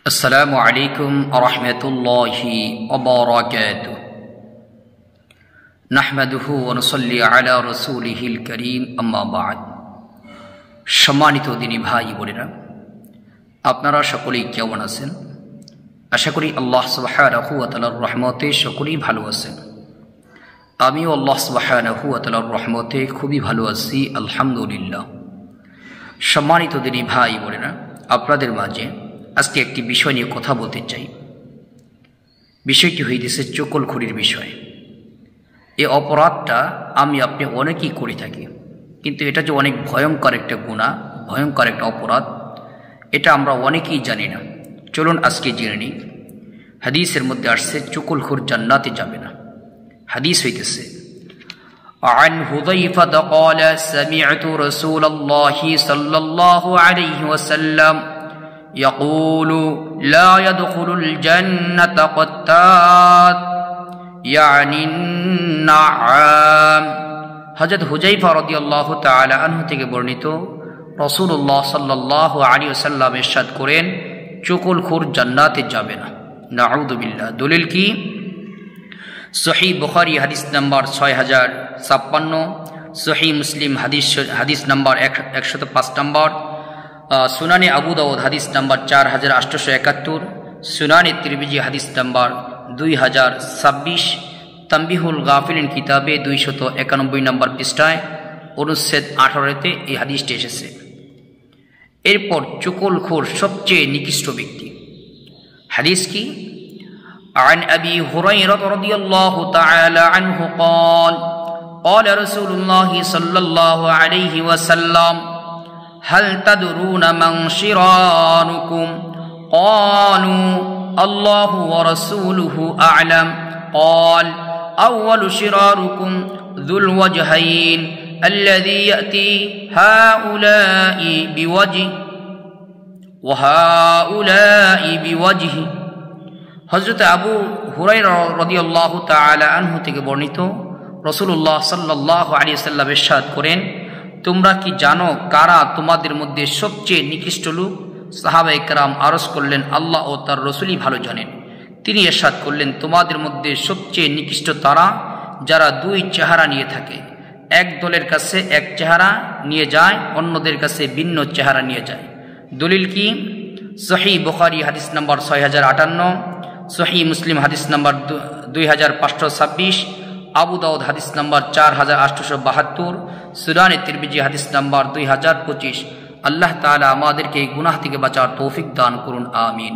আসসালামু আলাইকুম ওয়া-রাহমাতুল্লাহি ওয়া বারাকাতুহু। নাহমাদুহু ওয়া নুসাল্লি আলা রাসূলিহিল কারীম, আম্মা বা'দ। সম্মানিত দিনী ভাই বোনেরা, আপনারা সকলেই কেমন আছেন? আশা করি আল্লাহ সুবহানাহু ওয়া তাআলার রহমতে সকলেই ভালো আছেন। আমিও আল্লাহ সুবহানাহু ওয়া তাআলার রহমতে খুবই ভালো আছি, আলহামদুলিল্লাহ। সম্মানিত দিনী ভাই বোনেরা, আপনাদের মাঝে আজকে একটি বিষয় নিয়ে কথা বলতে চাই। বিষয়টি হইতেছে চকলখড়ির বিষয়। এই অপরাধটা আমি আপনি অনেকেই করে থাকি, কিন্তু এটা যে অনেক ভয়ঙ্কর একটা গুনাহ, ভয়ঙ্কর একটা অপরাধ, এটা আমরা অনেকেই জানি না। চলুন আজকে জেনে নিই। হাদিসের মধ্যে আসছে চকলখড় জান্নাতে যাবে না। হাদিস হইতেছে عن حذيفة قال سمعت رسول الله صلى الله عليه وسلم يقول لا يدخل الجنة قتات يعني النعام। হযরত হুযায়ফা রাদিয়াল্লাহু তাআলা আনহু থেকে বর্ণিত, রাসূলুল্লাহ সাল্লাল্লাহু আলাইহি ওয়াসাল্লাম ইরশাদ করেন, চকলখড় জান্নাতে যাবে না। নাউযু বিল্লাহ। দলিল কি? সহিহ বুখারী হাদিস নাম্বার 6056, সহিহ মুসলিম হাদিস নাম্বার 105 নম্বর, সুনানে আবু দাউদ হাদিস নাম্বার 4871, সুনানে তিরমিজি হাদিস নাম্বার 2026, তানবিহুল গাফিলিন কিতাবে 291 নম্বর পৃষ্ঠায় অনুচ্ছেদ 18-তে এই হাদিসটি এসেছে। এরপর চকলখড় সবচেয়ে নিকৃষ্ট ব্যক্তি। হাদিস কি? عن أبي هريرة رضي الله تعالى عنه قال قال رسول الله صلى الله عليه وسلم هل تدرون من شراركم قالوا الله ورسوله أعلم قال أول شراركم ذو الوجهين الذي يأتي هؤلاء بوجه وهؤلاء بوجه। হযরত আবু হুরায়রা রাদিয়াল্লাহু তাআলা আনহু থেকে বর্ণিত, রাসূলুল্লাহ সাল্লাল্লাহু আলাইহি ওয়াসাল্লাম ইরশাদ করেন, তোমরা কি জানো কারা তোমাদের মধ্যে সবচেয়ে নিকৃষ্ট লোক? সাহাবায়ে কেরাম আরজ করলেন, আল্লাহ ও তার রাসূলই ভালো জানেন। তিনি ইরশাদ করলেন, তোমাদের মধ্যে সবচেয়ে নিকৃষ্ট তারা যারা দুই চেহারা নিয়ে থাকে। এক দলের কাছে এক চেহারা নিয়ে যায়, অন্যদের কাছে ভিন্ন চেহারা নিয়ে যায়। দলিল কি? সহিহ বুখারী হাদিস নাম্বার 6058, সহিহ মুসলিম হাদিস নাম্বার 2526, আবু দাউদ হাদিস নাম্বার 4872, সুনানে তিরমিজি হাদিস নাম্বার 2025। আল্লাহ তাআলা আমাদেরকে এই গুনাহ থেকে বাঁচার তৌফিক দান করুন, আমিন।